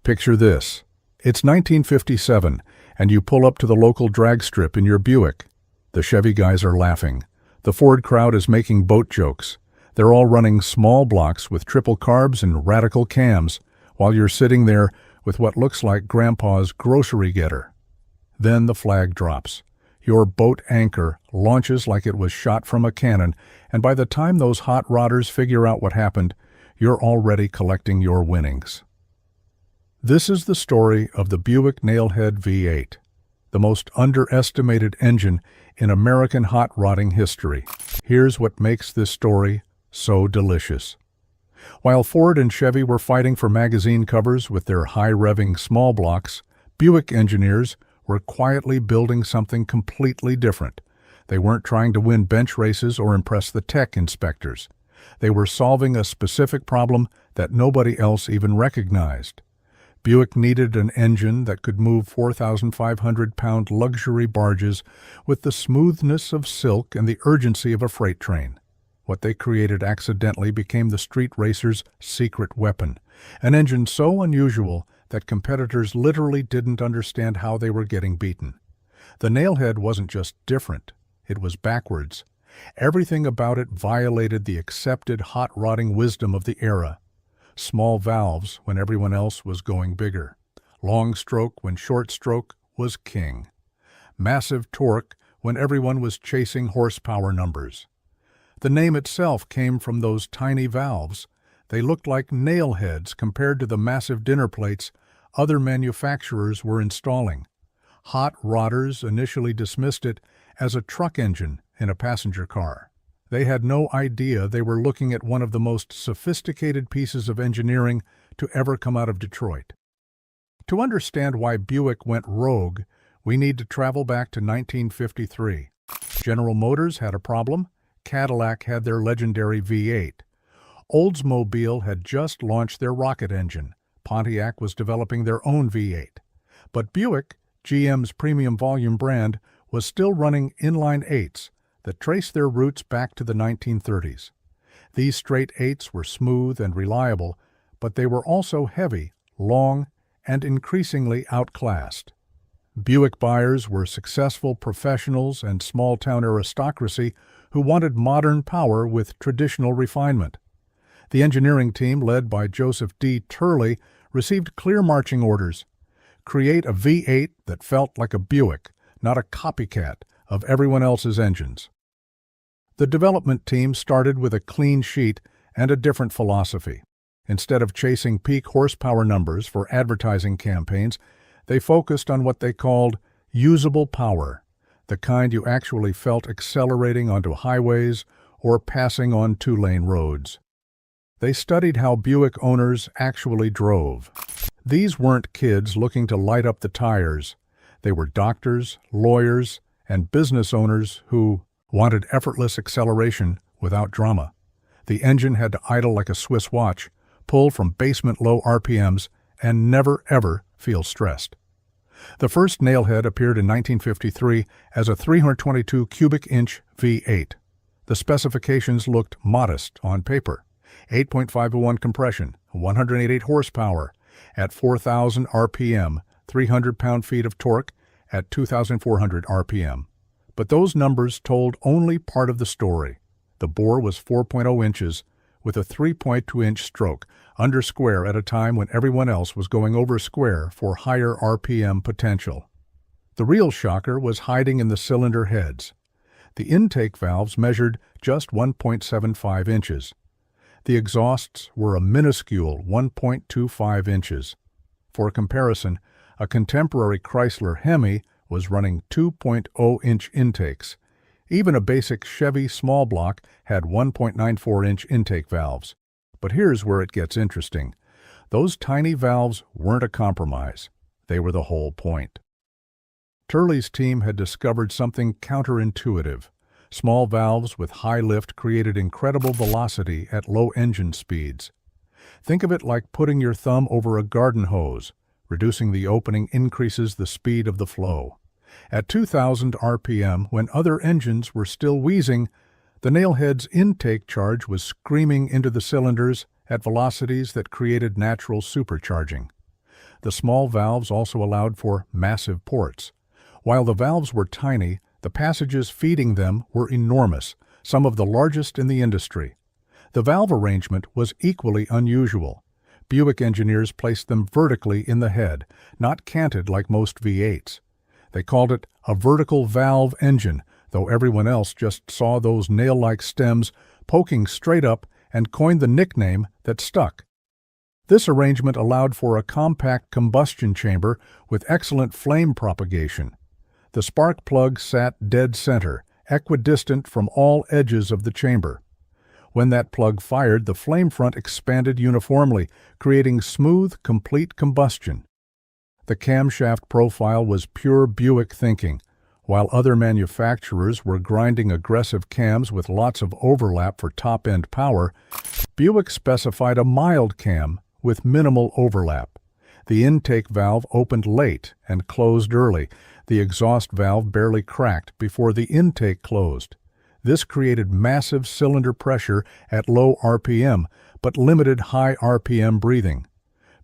Picture this. It's 1957, and you pull up to the local drag strip in your Buick. The Chevy guys are laughing. The Ford crowd is making boat jokes. They're all running small blocks with triple carbs and radical cams, while you're sitting there with what looks like Grandpa's grocery getter. Then the flag drops. Your boat anchor launches like it was shot from a cannon, and by the time those hot rodders figure out what happened, you're already collecting your winnings. This is the story of the Buick Nailhead V8, the most underestimated engine in American hot rodding history. Here's what makes this story so delicious. While Ford and Chevy were fighting for magazine covers with their high-revving small blocks, Buick engineers were quietly building something completely different. They weren't trying to win bench races or impress the tech inspectors. They were solving a specific problem that nobody else even recognized. Buick needed an engine that could move 4,500-pound luxury barges with the smoothness of silk and the urgency of a freight train. What they created accidentally became the street racer's secret weapon, an engine so unusual that competitors literally didn't understand how they were getting beaten. The Nailhead wasn't just different, it was backwards. Everything about it violated the accepted hot rodding wisdom of the era. Small valves when everyone else was going bigger. Long stroke when short stroke was king. Massive torque when everyone was chasing horsepower numbers. The name itself came from those tiny valves. They looked like nail heads compared to the massive dinner plates other manufacturers were installing. Hot rodders initially dismissed it as a truck engine in a passenger car. They had no idea they were looking at one of the most sophisticated pieces of engineering to ever come out of Detroit. To understand why Buick went rogue, we need to travel back to 1953. General Motors had a problem. Cadillac had their legendary V8. Oldsmobile had just launched their rocket engine. Pontiac was developing their own V8. But Buick, GM's premium volume brand, was still running inline eights that traced their roots back to the 1930s. These straight eights were smooth and reliable, but they were also heavy, long, and increasingly outclassed. Buick buyers were successful professionals and small-town aristocracy who wanted modern power with traditional refinement. The engineering team, led by Joseph D. Turley, received clear marching orders: create a V8 that felt like a Buick, not a copycat of everyone else's engines. The development team started with a clean sheet and a different philosophy. Instead of chasing peak horsepower numbers for advertising campaigns, they focused on what they called usable power, the kind you actually felt accelerating onto highways or passing on two-lane roads. They studied how Buick owners actually drove. These weren't kids looking to light up the tires. They were doctors, lawyers, and business owners who wanted effortless acceleration without drama. The engine had to idle like a Swiss watch, pull from basement-low RPMs, and never, ever feel stressed. The first Nailhead appeared in 1953 as a 322 cubic inch V8. The specifications looked modest on paper. 8.5:1 compression, 188 horsepower, at 4,000 RPM, 300 pound-feet of torque at 2,400 RPM. But those numbers told only part of the story. The bore was 4.0 inches with a 3.2-inch stroke, under square at a time when everyone else was going over square for higher RPM potential. The real shocker was hiding in the cylinder heads. The intake valves measured just 1.75 inches. The exhausts were a minuscule 1.25 inches. For comparison, a contemporary Chrysler Hemi was running 2.0-inch intakes. Even a basic Chevy small block had 1.94-inch intake valves. But here's where it gets interesting. Those tiny valves weren't a compromise. They were the whole point. Turley's team had discovered something counterintuitive. Small valves with high lift created incredible velocity at low engine speeds. Think of it like putting your thumb over a garden hose. Reducing the opening increases the speed of the flow. At 2,000 RPM, when other engines were still wheezing, the Nailhead's intake charge was screaming into the cylinders at velocities that created natural supercharging. The small valves also allowed for massive ports. While the valves were tiny, the passages feeding them were enormous, some of the largest in the industry. The valve arrangement was equally unusual. Buick engineers placed them vertically in the head, not canted like most V8s. They called it a vertical valve engine, though everyone else just saw those nail-like stems poking straight up and coined the nickname that stuck. This arrangement allowed for a compact combustion chamber with excellent flame propagation. The spark plug sat dead center, equidistant from all edges of the chamber. When that plug fired, the flame front expanded uniformly, creating smooth, complete combustion. The camshaft profile was pure Buick thinking. While other manufacturers were grinding aggressive cams with lots of overlap for top-end power, Buick specified a mild cam with minimal overlap. The intake valve opened late and closed early. The exhaust valve barely cracked before the intake closed. This created massive cylinder pressure at low RPM, but limited high RPM breathing.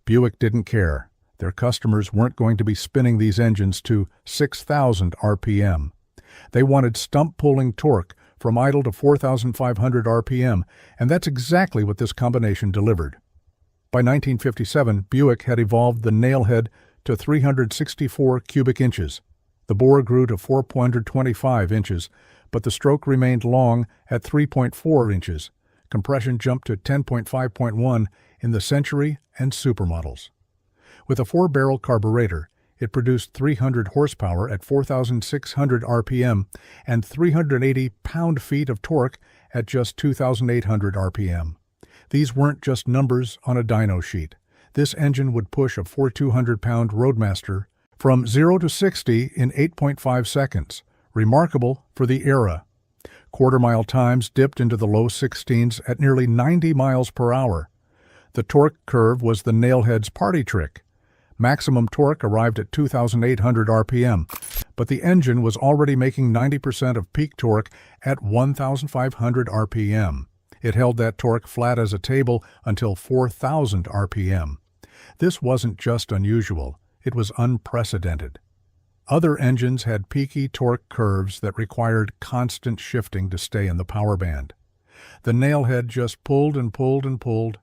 Buick didn't care. Their customers weren't going to be spinning these engines to 6,000 RPM. They wanted stump-pulling torque from idle to 4,500 RPM, and that's exactly what this combination delivered. By 1957, Buick had evolved the Nailhead to 364 cubic inches. The bore grew to 425 inches, but the stroke remained long at 3.4 inches. Compression jumped to 10.5.1 in the Century and Supermodels. With a 4-barrel carburetor, it produced 300 horsepower at 4,600 RPM and 380 pound-feet of torque at just 2,800 RPM. These weren't just numbers on a dyno sheet. This engine would push a 4,200-pound Roadmaster from 0 to 60 in 8.5 seconds, remarkable for the era. Quarter-mile times dipped into the low 16s at nearly 90 miles per hour. The torque curve was the Nailhead's party trick. Maximum torque arrived at 2,800 RPM, but the engine was already making 90% of peak torque at 1,500 RPM. It held that torque flat as a table until 4,000 RPM. This wasn't just unusual, it was unprecedented. Other engines had peaky torque curves that required constant shifting to stay in the power band. The Nailhead just pulled and pulled and pulled.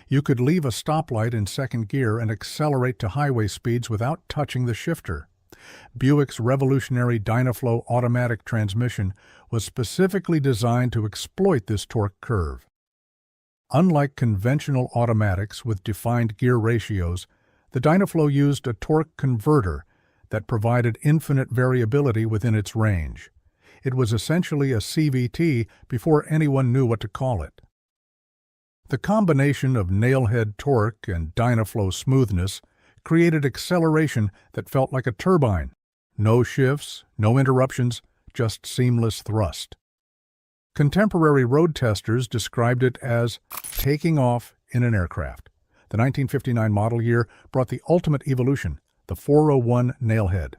You could leave a stoplight in second gear and accelerate to highway speeds without touching the shifter. Buick's revolutionary Dynaflow automatic transmission was specifically designed to exploit this torque curve. Unlike conventional automatics with defined gear ratios, the Dynaflow used a torque converter that provided infinite variability within its range. It was essentially a CVT before anyone knew what to call it. The combination of Nailhead torque and Dynaflow smoothness created acceleration that felt like a turbine. No shifts, no interruptions, just seamless thrust. Contemporary road testers described it as taking off in an aircraft. The 1959 model year brought the ultimate evolution, the 401 Nailhead.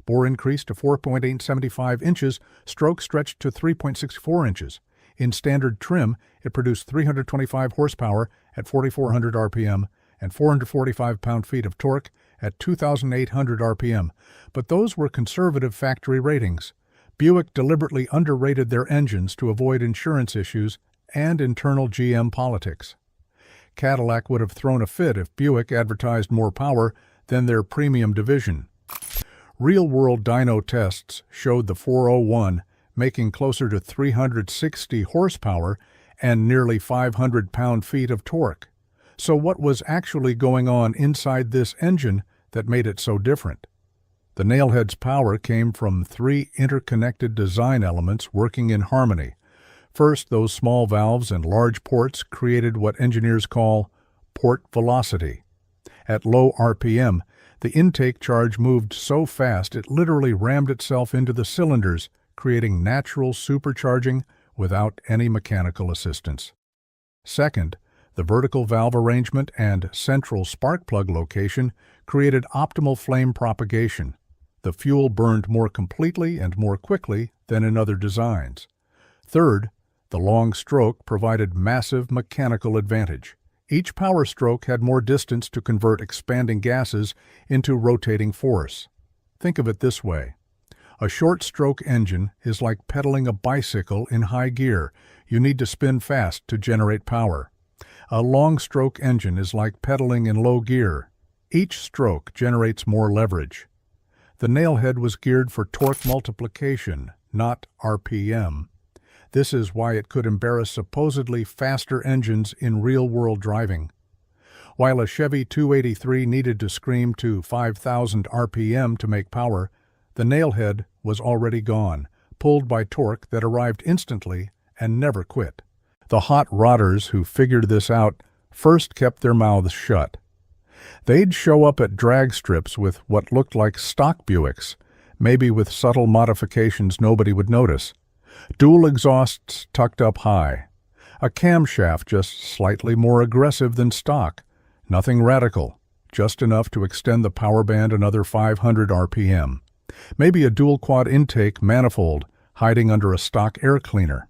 Bore increased to 4.875 inches, stroke stretched to 3.64 inches. In standard trim, it produced 325 horsepower at 4,400 RPM and 445 pound-feet of torque at 2,800 RPM, but those were conservative factory ratings. Buick deliberately underrated their engines to avoid insurance issues and internal GM politics. Cadillac would have thrown a fit if Buick advertised more power than their premium division. Real-world dyno tests showed the 401 making closer to 360 horsepower and nearly 500 pound-feet of torque. So what was actually going on inside this engine that made it so different? The Nailhead's power came from 3 interconnected design elements working in harmony. First, those small valves and large ports created what engineers call port velocity. At low RPM, the intake charge moved so fast it literally rammed itself into the cylinders, creating natural supercharging without any mechanical assistance. Second, the vertical valve arrangement and central spark plug location created optimal flame propagation. The fuel burned more completely and more quickly than in other designs. Third, the long stroke provided massive mechanical advantage. Each power stroke had more distance to convert expanding gases into rotating force. Think of it this way. A short-stroke engine is like pedaling a bicycle in high gear. You need to spin fast to generate power. A long-stroke engine is like pedaling in low gear. Each stroke generates more leverage. The Nailhead was geared for torque multiplication, not RPM. This is why it could embarrass supposedly faster engines in real-world driving. While a Chevy 283 needed to scream to 5,000 RPM to make power, the Nailhead was already gone, pulled by torque that arrived instantly and never quit. The hot rodders who figured this out first kept their mouths shut. They'd show up at drag strips with what looked like stock Buicks, maybe with subtle modifications nobody would notice. Dual exhausts tucked up high. A camshaft just slightly more aggressive than stock. Nothing radical, just enough to extend the power band another 500 RPM. Maybe a dual-quad intake manifold hiding under a stock air cleaner.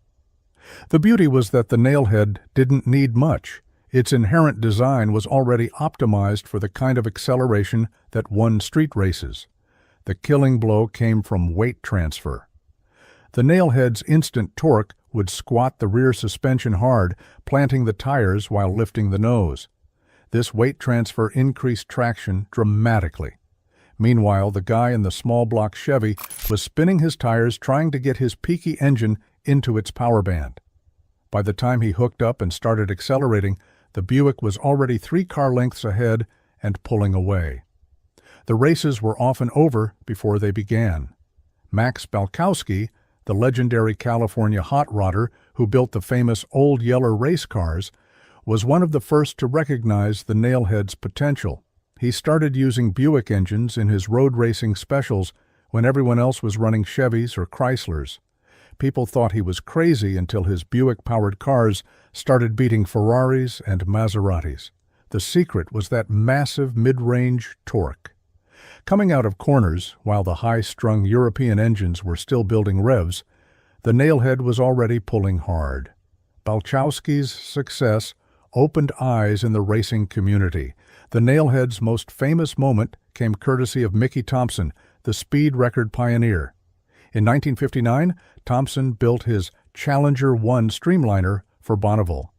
The beauty was that the Nailhead didn't need much. Its inherent design was already optimized for the kind of acceleration that won street races. The killing blow came from weight transfer. The Nailhead's instant torque would squat the rear suspension hard, planting the tires while lifting the nose. This weight transfer increased traction dramatically. Meanwhile, the guy in the small block Chevy was spinning his tires trying to get his peaky engine into its power band. By the time he hooked up and started accelerating, the Buick was already 3 car lengths ahead and pulling away. The races were often over before they began. Max Balkowski, the legendary California hot rodder who built the famous Old Yeller race cars, was one of the first to recognize the Nailhead's potential. He started using Buick engines in his road racing specials when everyone else was running Chevys or Chryslers. People thought he was crazy until his Buick-powered cars started beating Ferraris and Maseratis. The secret was that massive mid-range torque. Coming out of corners, while the high-strung European engines were still building revs, the Nailhead was already pulling hard. Balkowski's success opened eyes in the racing community. The Nailhead's most famous moment came courtesy of Mickey Thompson, the speed record pioneer. In 1959, Thompson built his Challenger 1 Streamliner for Bonneville.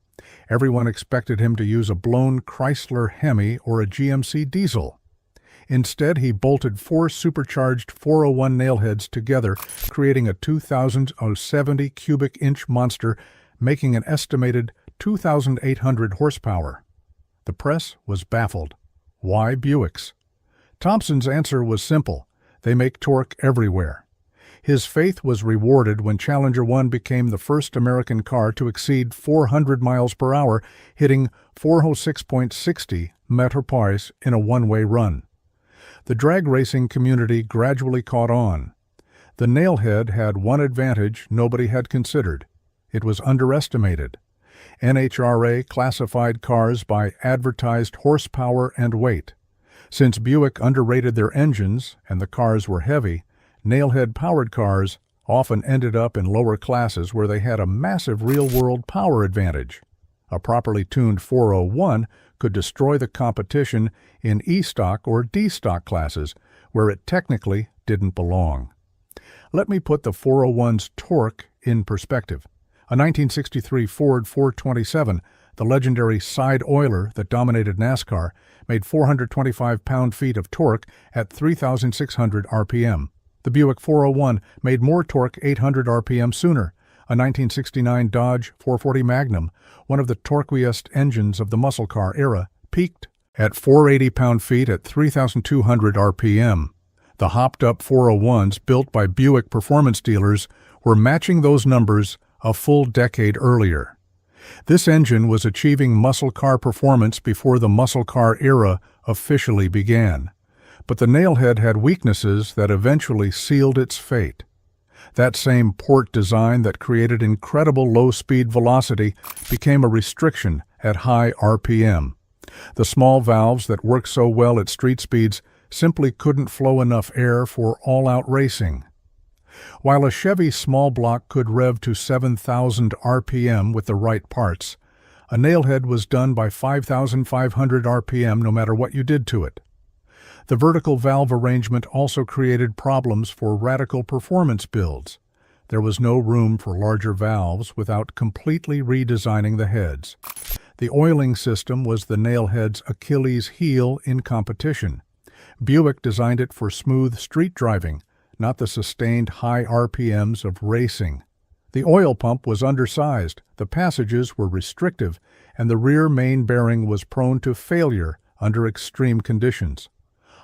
Everyone expected him to use a blown Chrysler Hemi or a GMC diesel. Instead, he bolted 4 supercharged 401 Nailheads together, creating a 2,070 cubic inch monster, making an estimated 2,800 horsepower. The press was baffled. Why Buicks? Thompson's answer was simple. They make torque everywhere. His faith was rewarded when Challenger 1 became the first American car to exceed 400 miles per hour, hitting 406.60 mph in a one-way run. The drag racing community gradually caught on. The Nailhead had one advantage nobody had considered. It was underestimated. NHRA classified cars by advertised horsepower and weight. Since Buick underrated their engines and the cars were heavy, Nailhead-powered cars often ended up in lower classes where they had a massive real-world power advantage. A properly tuned 401 could destroy the competition in E-stock or D-stock classes, where it technically didn't belong. Let me put the 401's torque in perspective. A 1963 Ford 427, the legendary side oiler that dominated NASCAR, made 425 pound-feet of torque at 3,600 RPM. The Buick 401 made more torque 800 RPM sooner. A 1969 Dodge 440 Magnum, one of the torquiest engines of the muscle car era, peaked at 480 pound-feet at 3,200 RPM. The hopped-up 401s built by Buick performance dealers were matching those numbers a full decade earlier. This engine was achieving muscle car performance before the muscle car era officially began. But the Nailhead had weaknesses that eventually sealed its fate. That same port design that created incredible low-speed velocity became a restriction at high RPM. The small valves that work so well at street speeds simply couldn't flow enough air for all-out racing. While a Chevy small block could rev to 7,000 RPM with the right parts, A nailhead was done by 5,500 RPM no matter what you did to it. The vertical valve arrangement also created problems for radical performance builds. There was no room for larger valves without completely redesigning the heads. The oiling system was the nailhead's Achilles heel in competition. Buick designed it for smooth street driving, not the sustained high RPMs of racing. The oil pump was undersized, the passages were restrictive, and the rear main bearing was prone to failure under extreme conditions.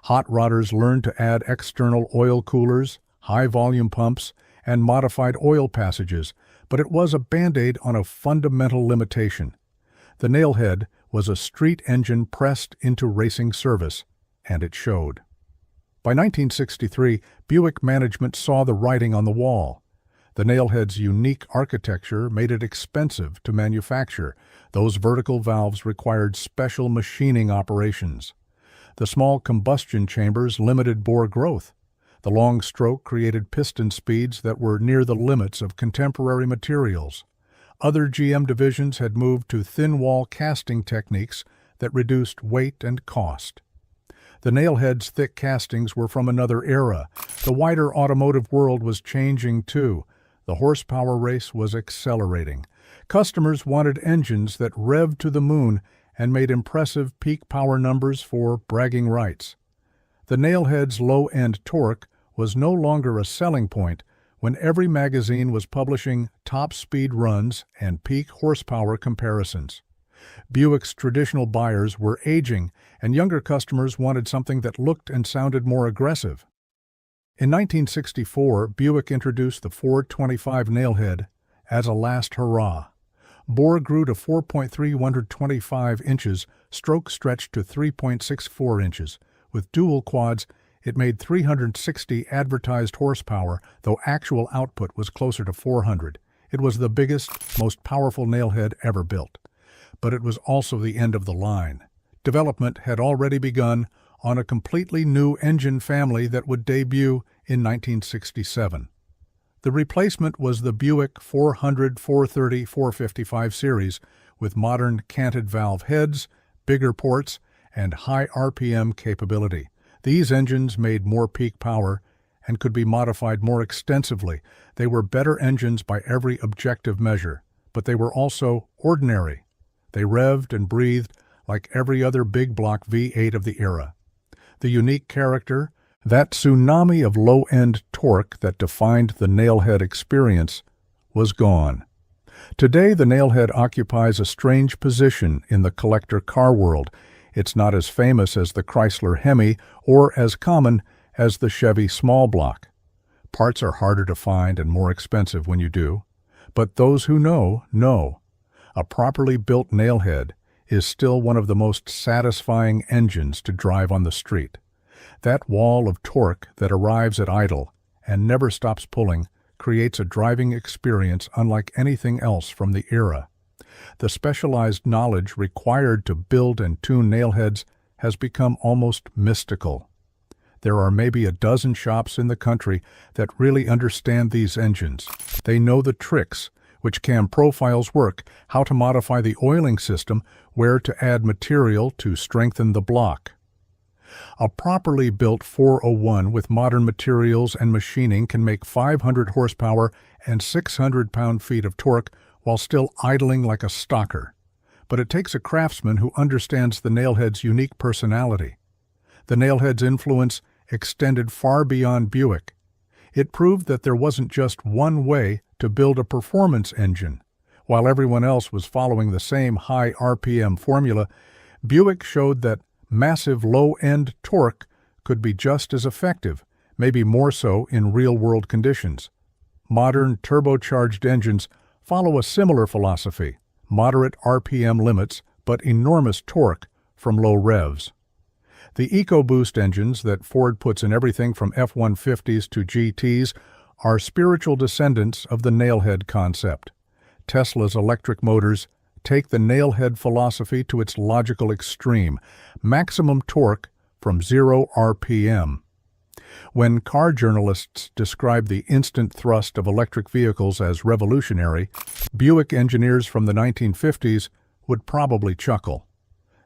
Hot rodders learned to add external oil coolers, high-volume pumps, and modified oil passages, but it was a band-aid on a fundamental limitation. The Nailhead was a street engine pressed into racing service, and it showed. By 1963, Buick management saw the writing on the wall. The Nailhead's unique architecture made it expensive to manufacture. Those vertical valves required special machining operations. The small combustion chambers limited bore growth. The long stroke created piston speeds that were near the limits of contemporary materials. Other GM divisions had moved to thin-wall casting techniques that reduced weight and cost. The Nailhead's thick castings were from another era. The wider automotive world was changing too. The horsepower race was accelerating. Customers wanted engines that revved to the moon and made impressive peak power numbers for bragging rights. The Nailhead's low-end torque was no longer a selling point when every magazine was publishing top speed runs and peak horsepower comparisons. Buick's traditional buyers were aging, and younger customers wanted something that looked and sounded more aggressive. In 1964, Buick introduced the Ford 25 Nailhead as a last hurrah. Bore grew to 4.3125 inches, stroke stretched to 3.64 inches. With dual quads, it made 360 advertised horsepower, though actual output was closer to 400. It was the biggest, most powerful Nailhead ever built. But it was also the end of the line. Development had already begun on a completely new engine family that would debut in 1967. The replacement was the Buick 400, 430, 455 series with modern canted valve heads, bigger ports, and high RPM capability. These engines made more peak power and could be modified more extensively. They were better engines by every objective measure, but they were also ordinary. They revved and breathed like every other big block V8 of the era. The unique character, that tsunami of low-end torque that defined the Nailhead experience, was gone. Today, the Nailhead occupies a strange position in the collector car world. It's not as famous as the Chrysler Hemi or as common as the Chevy small block. Parts are harder to find and more expensive when you do. But those who know, know. A properly built Nailhead is still one of the most satisfying engines to drive on the street. That wall of torque that arrives at idle and never stops pulling creates a driving experience unlike anything else from the era. The specialized knowledge required to build and tune Nailheads has become almost mystical. There are maybe a dozen shops in the country that really understand these engines. They know the tricks, which cam profiles work, how to modify the oiling system, where to add material to strengthen the block. A properly built 401 with modern materials and machining can make 500 horsepower and 600 pound-feet of torque while still idling like a stalker. But it takes a craftsman who understands the Nailhead's unique personality. The Nailhead's influence extended far beyond Buick. It proved that there wasn't just one way to build a performance engine. While everyone else was following the same high RPM formula, Buick showed that massive low-end torque could be just as effective, maybe more so in real-world conditions. Modern turbocharged engines follow a similar philosophy, moderate RPM limits but enormous torque from low revs. The EcoBoost engines that Ford puts in everything from F-150s to GTs are spiritual descendants of the Nailhead concept. Tesla's electric motors take the Nailhead philosophy to its logical extreme, maximum torque from 0 RPM. When car journalists describe the instant thrust of electric vehicles as revolutionary, Buick engineers from the 1950s would probably chuckle.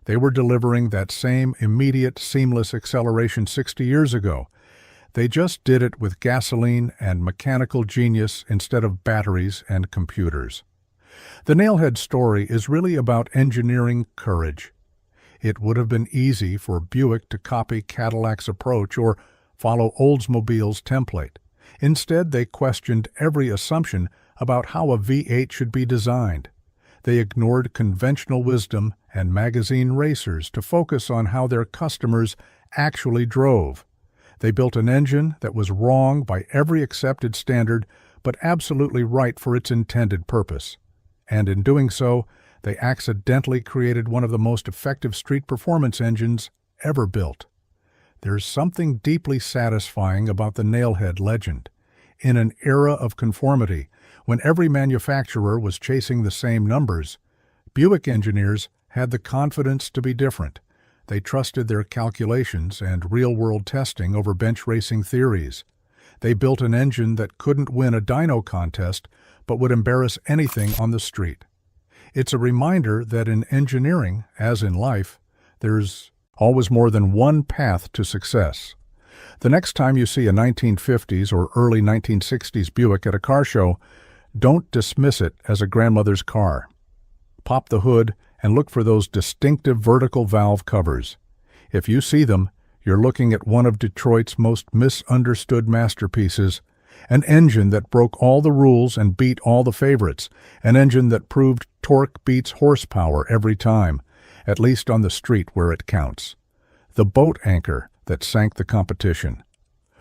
They were delivering that same immediate, seamless acceleration 60 years ago. They just did it with gasoline and mechanical genius instead of batteries and computers. The Nailhead story is really about engineering courage. It would have been easy for Buick to copy Cadillac's approach or follow Oldsmobile's template. Instead, they questioned every assumption about how a V8 should be designed. They ignored conventional wisdom and magazine racers to focus on how their customers actually drove. They built an engine that was wrong by every accepted standard, but absolutely right for its intended purpose. And in doing so, they accidentally created one of the most effective street performance engines ever built. There's something deeply satisfying about the Nailhead legend. In an era of conformity, when every manufacturer was chasing the same numbers, Buick engineers had the confidence to be different. They trusted their calculations and real-world testing over bench racing theories. They built an engine that couldn't win a dyno contest, but would embarrass anything on the street. It's a reminder that in engineering, as in life, there's always more than one path to success. The next time you see a 1950s or early 1960s Buick at a car show, don't dismiss it as a grandmother's car. Pop the hood and look for those distinctive vertical valve covers. If you see them, you're looking at one of Detroit's most misunderstood masterpieces, an engine that broke all the rules and beat all the favorites, an engine that proved torque beats horsepower every time, at least on the street where it counts. The boat anchor that sank the competition.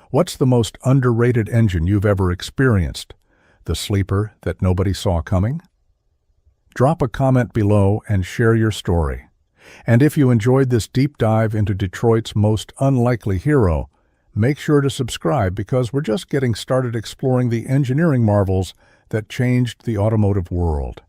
What's the most underrated engine you've ever experienced? The sleeper that nobody saw coming? Drop a comment below and share your story. And if you enjoyed this deep dive into Detroit's most unlikely hero, make sure to subscribe because we're just getting started exploring the engineering marvels that changed the automotive world.